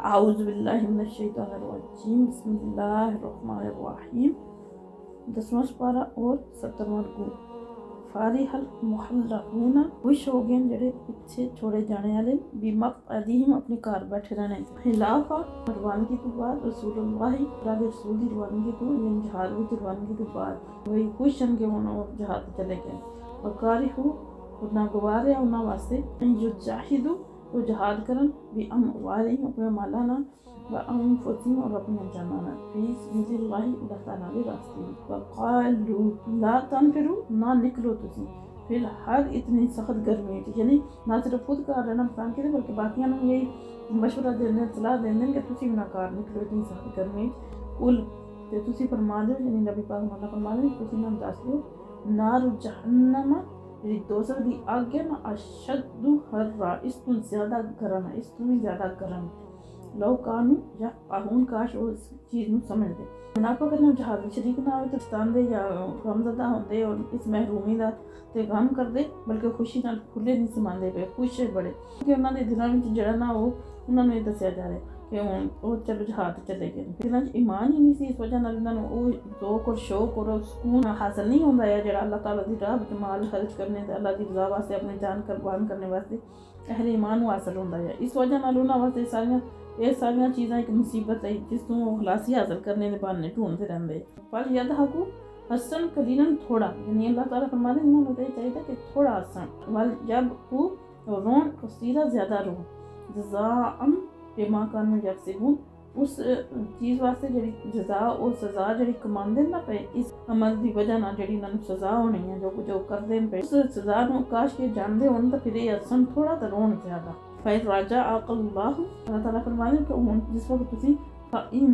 اعوذ باللہ من الشیطان الرجیم، بسم اللہ الرحمن الرحیم۔ 10واں سپارہ اور 17واں رکوع۔ فارح المحلقون، خوش ہو گئے جڑے پیچھے چھوڑے جانے والے، بمقعدہم اپنے گھر بیٹھے رہنے خلاف روانگی تو بعد رسول اللہ اللہ رسول دی روانگی تو یعنی جہاد وچ روانگی تو بعد وہی خوش ہیں کہ انہوں جہاد چلے گئے۔ وقارہو اور ناگوار ہے انہاں واسطے جو چاہدو وہ جہاد کرن بھی اموالہم اپنے مالانا و انفسہم اور اپنے جانانا فی سبیل اللہ اللہ تعالیٰ کے راستے میں۔ وقالو لا تنفروا، نہ نکلو تسی فی الحال اتنی سخت گرمی، یعنی نہ صرف خود کار رہنا پسند کرتے بلکہ باقیاں نوں یہی مشورہ دینے صلاح دینے کہ تسی بھی نہ کار نکلو اتنی سخت گرمی۔ قل تے تسی فرما دو، یعنی نبی پاک مولا فرما دو، تسی نہ دس دو نار جہنم میری دوزخ دی آگ ہے نا اشد حرا، اس تو زیادہ گرم ہے، اس تو بھی زیادہ گرم ہے۔ لو کانو یا قاہون، کاش وہ اس چیز نو سمجھ دے۔ منافق نے جہاد میں شریک نہ ہوئے تو ستان دے یا غم زدہ ہوندے اور اس محرومی دا تے غم کر دے، بلکہ خوشی نال کھلے نہیں سمان دے پے، خوش ہے بڑے کہ انہاں دے دلاں وچ جڑا نہ ہو انہاں نوں یہ دسیا جا رہا ہے کہ وہ چلو جہاد چلے گئے، دلاں وچ ایمان ہی نہیں سی، اس وجہ نال انہاں نوں وہ ذوق اور شوق اور سکون حاصل نہیں ہوندا ہے جڑا اللہ تعالیٰ دی راہ وچ مال خرچ کرنے تے اللہ دی رضا واسطے اپنی جان قربان کرنے واسطے اہل ایمان کو حاصل ہوندا ہے۔ اس وجہ نال انہاں واسطے ساریاں چیزاں ایک مصیبت ہے جس تو وہ خلاصی حاصل کرنے دے بہانے ڈھونڈتے رہندے۔ پر یدھکو حسن قلیلاً، تھوڑا، یعنی اللہ تعالیٰ فرما دے انہوں نے چاہیے تھا کہ تھوڑا حسن، ول جب کو رون کثیرہ زیادہ رون، جزاءً بما کانوا یکسبون، اس چیز واسطے جڑی جزا اور سزا جڑی کماندے نہ پے اس عمل دی وجہ نال جڑی انہاں نوں سزا ہونی ہے جو کردے پے اس سزا نوں کاش کے جاندے ہون تے پھر یہ حسن تھوڑا تے رون زیادہ۔ فَإِن رَجَعَكَ اللَّهُ، اللہ تعالیٰ فرمانے کہ جس وقت تسی فَإِن،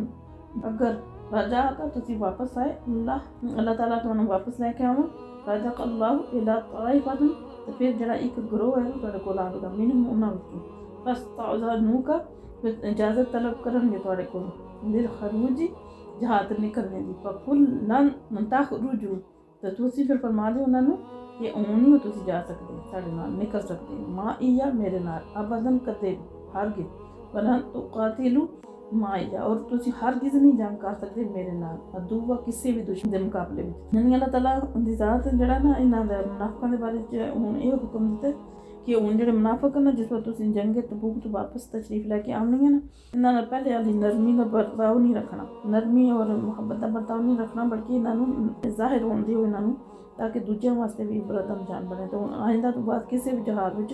اگر راجا کا تسی واپس آئے، اللہ تعالیٰ تو انہوں واپس لے کے آؤں، راجعک اللہ الى طائفۃ، تو پھر جڑا ایک گروہ ہے وہ تھوڑے کول آ گا، منہم انہاں وچوں، فاستأذنوک، پھر اجازت طلب کرن گے تھوڑے کول، للخروج، جہاد نکلنے دی، فقل لن تخرجوا، تو تسی پھر فرما دے انہاں نوں کہ نہیں ہو تسی جا سکتے ساڈے نال نکل سکتے، معی میرے نال، ابداً کدے ہرگز، ولن تقاتلوا معی، اور تسی ہرگز نہیں جنگ کر سکتے میرے نال، عدو کسی بھی دشمن دے مقابلے وچ۔ یعنی اللہ تعالیٰ دی ذات جڑا نا انہاں دے منافقاں دے بارے وچ ہن یہ حکم دیتا کہ ہن جڑے منافق نا جس وقت تسی جنگ تبوک تو واپس تشریف لے کے آونی ہے نا، انہاں نال پہلے والی نرمی دا برتاؤ نہیں رکھنا، نرمی اور محبت دا برتاؤ نہیں رکھنا، بلکہ انہاں نوں ظاہر ہون دیو انہاں نوں، تاکہ دوجیاں واسطے بھی عبرت جان بنے۔ تو آئندہ تو بعد کسی بھی جہاد وچ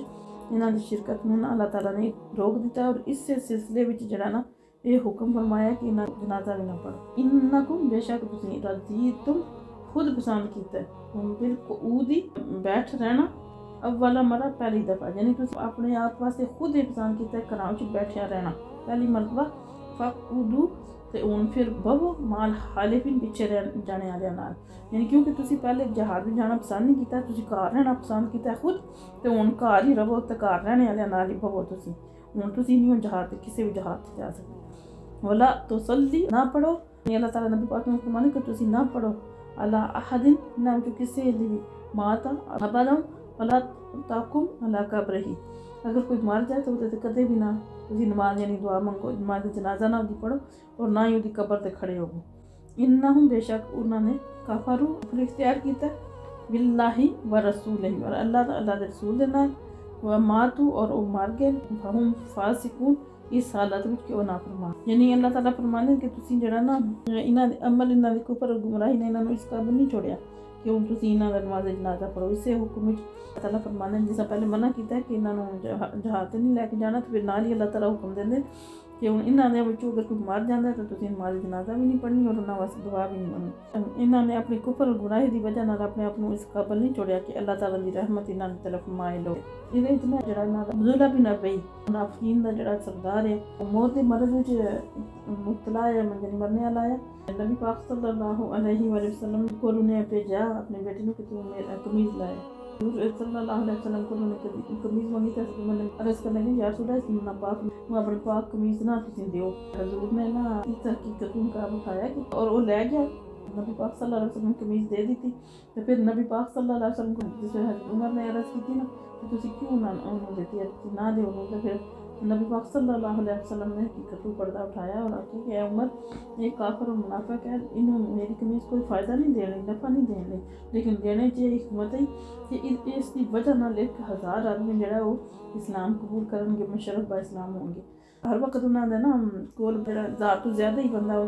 انہاں دی شرکت نوں اللہ تعالیٰ نے روک دیتا، اور اس سلسلے وچ جڑا نا یہ حکم فرمایا کہ انہاں جنازہ بھی نہ پڑھو۔ انکم، بے شک تسی رضیتم، خود پسند کیتا ہے، بالقعود، بیٹھ رہنا، اولا مرہ، پہلی دفعہ، یعنی تسی اپنے آپ واسطے خود ہی پسند کیتا ہے گھراں وچ بیٹھیا رہنا پہلی مرتبہ، فقعدوا، تے ہن پھر بہو مال حالفین، پیچھے جانے والے نال، یعنی کیونکہ تسی پہلے جہاد میں جانا پسند نہیں کیتا، تسی گھر رہنا پسند کیتا ہے خود، تے ہن گھر ہی رہو تے گھر رہنے والے نال ہی بہو، ہن تسی نہیں جہاد کسی بھی جہاد تے جا سکتے۔ ولا تصلی، نہ پڑھو، یعنی اللہ تعالیٰ نبی پاک نے فرمایا کہ تسی نہ پڑھو علی احد، نہ جو کسی بھی ماتا ابدا، ولا تقم علی قبرہ، اگر کوئی مر جائے تو کدے بھی نہ تسی نماز یعنی دعا منگو، نماز جنازہ نہ دی پڑھو، اور نہ ہی دی قبر تے کھڑے ہو۔ انہم، بے شک انہوں نے کفروا، کفر اختیار کیتا باللہ و رسولہ، اور اللہ دے رسول دے نال، وماتوا، اور وہ مر گئے، فہم فاسقون، اس حالت وچ کہ وہ نافرمان، یعنی اللہ تعالیٰ فرمانے کہ تسی جڑا نا انہاں دے عمل، انہاں دے کفر اور گمراہی نے انہاں نوں اس قابل نہیں چھوڑیا کہ ہن تسی انہاں دا نماز جنازہ پڑھو۔ اسے حکم وچ اللہ تعالیٰ فرمانے جس سے پہلے منع کیتا ہے کہ انہاں نوں جہاد نہیں لے کے جانا، تو پھر نال ہی اللہ تعالیٰ حکم دیندے کہ ہن انہاں دے وچوں اگر کوئی مر جاندا ہے تو تسی نماز جنازہ بھی نہیں پڑھنی اور انہاں واسطے دعا بھی نہیں منگنی۔ انہاں نے اپنی کفر اور گناہ دی وجہ نال اپنے آپ کو اس قابل نہیں چھوڑیا کہ اللہ تعالیٰ دی رحمت انہاں دی طرف مائل ہو۔ یہ اتنا جڑا انہاں دا عبداللہ بن ابی، منافقین دا جڑا سردار ہے، وہ موت دے مرض وچ مبتلا ہے، یعنی مرنے والا ہے۔ نبی پاک صلی اللہ علیہ وآلہ وسلم کو انہیں بھیجا اپنے بیٹے نوں کہ تو میرا قمیض لائے، حضور صلی اللہ علیہ وسلم کو انہوں نے قمیض مانگی، تو میں نے عرض کرنے لگی یا رسول اللہ اس پاک میں اپنے پاک قمیض نہ تسی دیو۔ حضور نے نا اس حقیقت کا بتایا اور وہ لے گیا، نبی پاک صلی اللہ علیہ وسلم قمیض دے دی تھی، تو پھر نبی پاک صلی اللہ علیہ وسلم کو جس حضرت عمر نے عرض کی تھی نا کہ تسی کیوں نہ انہوں دیتی ہے، نہ دے انہوں، تو پھر نبی پاک صلی اللہ علیہ وسلم نے حقیقت کو پردہ اٹھایا اور آخیا کہ اے عمر یہ کافر اور منافق ہے، انہوں میری قمیض کوئی فائدہ نہیں دینے، نفع نہیں دینے، لیکن دینے چاہیے حکمت ہی کہ اس کی وجہ نہ لے کے 1000 آدمی جڑا وہ اسلام قبول کریں گے، مشرف با اسلام ہوں گے۔ ہر وقت انہوں نے نا کول جڑا ذات تو زیادہ ہی بندہ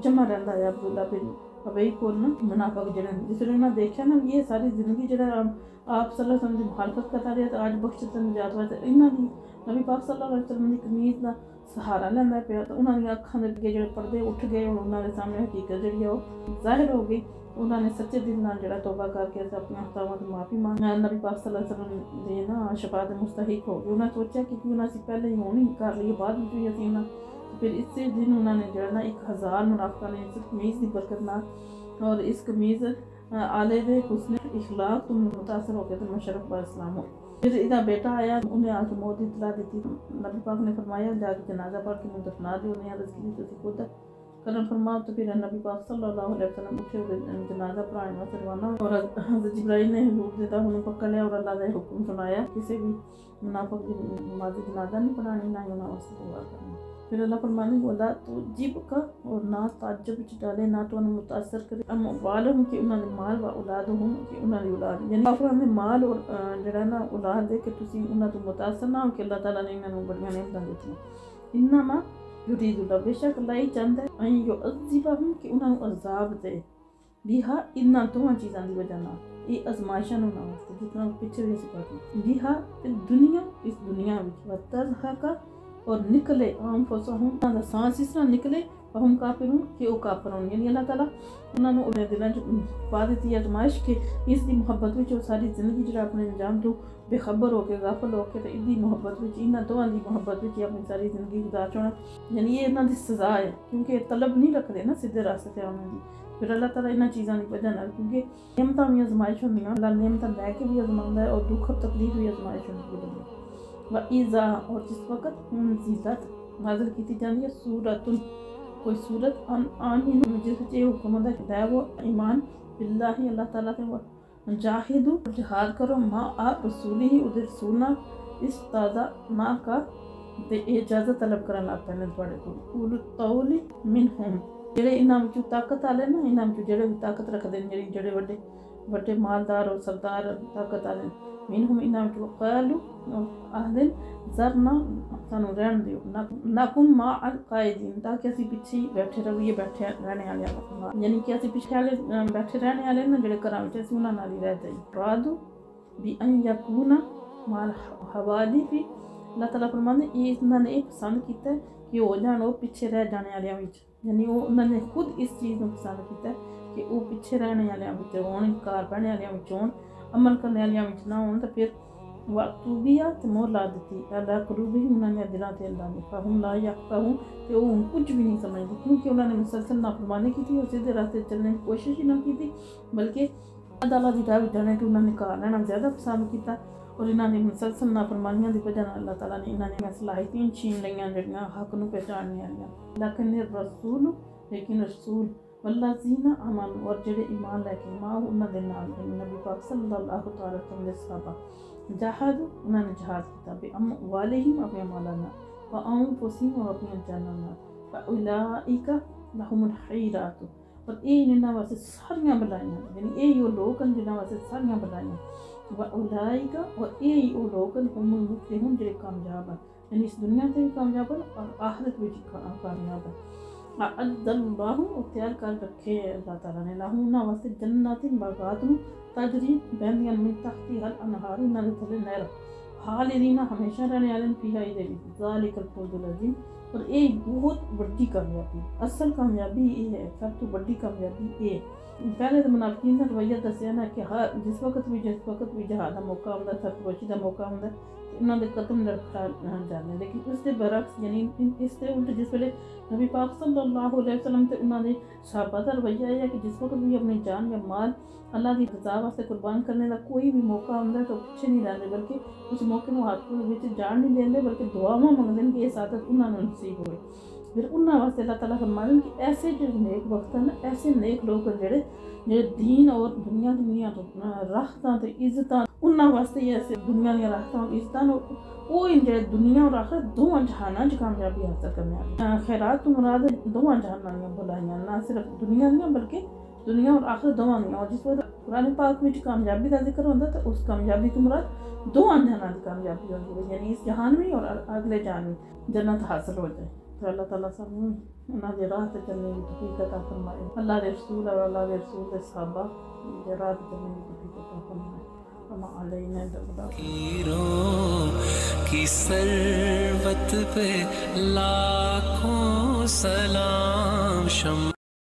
جمع رہتا ہے عبداللہ بن ابئی کول نا منافق جڑے، جس نے انہوں نے دیکھا نا یہ ساری زندگی جڑا آپ صلی اللہ علیہ وسلم کی مخالفت کرتا رہا تو آج بخشت نجات ہوئے، انہوں نے نبی پاک صلی اللہ علیہ وسلم کی قمیض کا سہارا لینا پیا تو انہوں نے اکھاں دے اگے جڑے پردے اٹھ گئے اور انہوں نے سامنے حقیقت جڑی ہے وہ ظاہر ہو گئی۔ انہوں نے سچے دل نال جڑا توبہ کر کے اپنے خطاواں تو معافی مانگی، نبی پاک صلی اللہ علیہ وسلم دے نا شفاعت مستحق ہو گئے۔ انہوں نے سوچا کہ کیوں نہ اسی پہلے ہی ہونی کر لیے بعد میں بھی اسی پھر اس سے دن انہوں نے جڑا نا 1000 منافقہ نے اس قمیض کی برکت نال اور اس قمیض آلے دے حسن اخلاق تو متاثر ہو کے تو مشرف با اسلام ہو۔ پھر ادھا بیٹا آیا، انہیں آ کے موت اطلاع دیتی، نبی پاک نے فرمایا جا کے جنازہ پڑھ کے انہیں دفنا دیو، انہیں عرض کی تسی خود کرم فرماؤ۔ تو پھر نبی پاک صلی اللہ علیہ وسلم اٹھے ہوئے جنازہ پڑھانے واسطے روانہ اور حضرت جبرائیل نے حضور دیتا انہیں پکڑ لیا اور اللہ کا حکم سنایا کسی بھی منافق کی نماز جنازہ نہیں پڑھانی، نہ ہی انہیں واسطے دعا کرنی۔ پھر اللہ فرمانے بولا تو جب کا اور نہ تعجب وچ ڈالے، نہ تو انہیں متاثر کرے اموالہم کہ انہوں نے مال و اولادہم کہ انہوں نے اولاد، یعنی کافران نے مال اور جڑا نا اولاد دے کہ تسی انہوں تو متاثر نہ ہو کہ اللہ تعالیٰ نے انہوں نے بڑیاں نعمتاں دیتیاں۔ انما یرید اللہ بے شک اللہ ہی چاہتا ہے ان یعذبہم کہ انہوں نے عذاب دے بیہا انہاں دونوں چیزاں دی وجہ نال، یہ ازمائشاں نہ واسطے جتنا پیچھے بھی اسی پاتی بیہا دنیا اس دنیا وچ وتذہق اور نکلے انفسہم انہاں دا سانس اس طرح نکلے ہم کافرون کہ وہ کافر ہوں، یعنی اللہ تعالیٰ انہوں نے انہیں دلوں چ پا دیتی آزمائش کہ اس دی محبت وچ وہ ساری زندگی جڑا اپنے انجام تو بے خبر ہو کے غافل ہو کے اس دی محبت وچ انہاں دوواں دی محبت وچ اپنی ساری زندگی گزار چھوڑنا، یعنی یہ انہاں دی سزا ہے کیونکہ طلب نہیں رکھتے نا سیدھے راستے تے آنے دی۔ پھر اللہ تعالیٰ انہاں چیزاں دی وجہ نال کیونکہ نعمتاں بھی آزمائش ہوندیاں، اللہ نعمتاں لے کے بھی آزماندا ہے اور دکھ اور تکلیف بھی آزمائش ہوندی ہے۔ وَإِذَا اور جس وقت انزلت نازل کی جاتی ہے سورۃ کوئی صورت آن ہی جس وچ یہ حکم ہوتا ہے کہ وہ ایمان باللہ اللہ تعالیٰ تے جاہدو جہاد کرو ما آپ رسولی ہی ادھر رسولنا استاذہ ما کا تے اجازت طلب کرن لگ پے تواڈے کول اول الطول منہم جڑے انہاں وچوں طاقت والے نا، انہاں وچوں جڑے بھی طاقت رکھدے نے جڑے وڈے مالدار اور سردار طاقت والے منہم انہاں وچوں قالوا اہدن ذرنا سانو رہن دیو نکم ما القائدین تاکہ اسی پیچھے بیٹھے رہیے، بیٹھے رہنے والے، یعنی کہ اسی پیچھے والے بیٹھے رہنے والے نا جڑے گھراں وچ اسی انہاں نال ہی رہ جائیں۔ رادو بھی ان یکونا مال حوالی بھی اللہ تعالیٰ فرماندے یہ انہوں نے پسند کیتا ہے کہ ہو جان وہ پیچھے رہ جانے والوں وچ، یعنی وہ انہوں نے خود اس چیز کو پسند کیتا ہے کہ وہ پیچھے رہنے والوں وچ ہون، انکار پڑھنے والوں وچ ہون، عمل کرنے والوں وچ نہ ہون۔ تو پھر وَأْتُوبِيَ تے مہر لا دیتی اللہ قلوبہم انہوں نے دلاں تے اللہ نے فہم لا یفقہون تے وہ کچھ بھی نہیں سمجھتے کیونکہ انہوں نے مسلسل نافرمانی کی تھی اور سیدھے راستے چلنے کی کوشش ہی نہ کی تھی، بلکہ اللہ کی راہ جانے کے انہوں نے گھر رہنا زیادہ پسند کیتا اور انہوں نے مسلسل نافرمانیاں دی وجہ نال اللہ تعالیٰ نے انہوں نے صلاحیتیں چھین لیاں جڑیاں حق نو پہچاننے والیاں۔ لیکن رسول لیکن رسول والذین آمنوا اور جڑے ایمان لے کے ماں انہوں دے نال نبی پاک صلی اللہ تعالی وسلم دے صحابہ جہاد انہوں نے جہاد کیتا بے اموالہم اپنے مالاں نال وانفسہم اور اپنی جاناں نال فاولئک لہم الخیرات اور یہ انہاں واسطے ساریاں بلائیاں، یعنی یہ وہ لوگ ہیں جنہاں واسطے ساریاں بلائیاں، واولئک اور یہ وہ لوگ ہیں ہم المفلحون جڑے کامیاب ہیں، یعنی اس دنیا تے بھی کامیاب ہیں اور آخرت بھی کامیاب ہیں۔ اعد اللہ اور تیار کر رکھے اللہ تعالیٰ نے لہم انہاں واسطے جنات باغات تجری بہندیاں من تحتہا الانہار انہاں دے تھلے نہر خالدین ہمیشہ رہنے والے فیہا دے وچ ذالک الفوز العظیم اور یہ بہت بڑی کامیابی، اصل کامیابی یہ ہے، سب تو بڑی کامیابی یہ۔ پہلے تو منافقین کا رویہ دسیا نا کہ ہر جس وقت بھی جہاد کا موقع آتا ہے، سرفروشی کا موقع آتا ہے، انہوں نے قدم لڑکھا جانے، لیکن اس کے برعکس یعنی اس سے الٹ جس ویلے نبی پاک صلی اللہ علیہ وسلم تے انہوں نے صحابہ کا رویہ یہ ہے کہ جس وقت بھی اپنی جان یا مال اللہ کی رضا واسطے قربان کرنے کا کوئی بھی موقع آتا ہے تو پیچھے نہیں رہتے، بلکہ اس موقع میں ہاتھ میں جان نہیں دیندے بلکہ دعاواں منگتے ہیں کہ یہ سعادت انہوں نے نصیب ہوئے۔ پھر انہوں واسطے اللہ تعالیٰ فرماتے ہیں کہ ایسے جو نیک وقت ہیں ایسے نیک لوگ ہیں جڑے دین اور دنیا تو راحتاں تے عزتاں انہاں واسطے یہ ایسے دنیا دی راحتاں عزتاں وہ انجے دنیا اور آخرت دونوں جہاناں چ کامیابی حاصل کرنے والی خیرات تو مراد دونوں جہاناں دی بھلائیاں نہ صرف دنیا دی بلکہ دنیا اور آخرت دونوں دی. اور جس وقت قرآن پاک میں کامیابی کا ذکر ہوتا ہے تو اس کامیابی تو مراد دونوں جہاناں دی کامیابی ہوتی ہے یعنی اس جہان میں اور اگلے جہان میں جنت حاصل ہو جائے. تو اللہ تعالیٰ سامنے انہاں دی راہ تے چلنے کی توفیق عطا فرمائے. اللہ دے رسول اور اللہ دے رسول دے صحابہ دی راہ تے چلنے کی توفیق عطا فرمائے. کی سروت پہ لاکھوں سلام.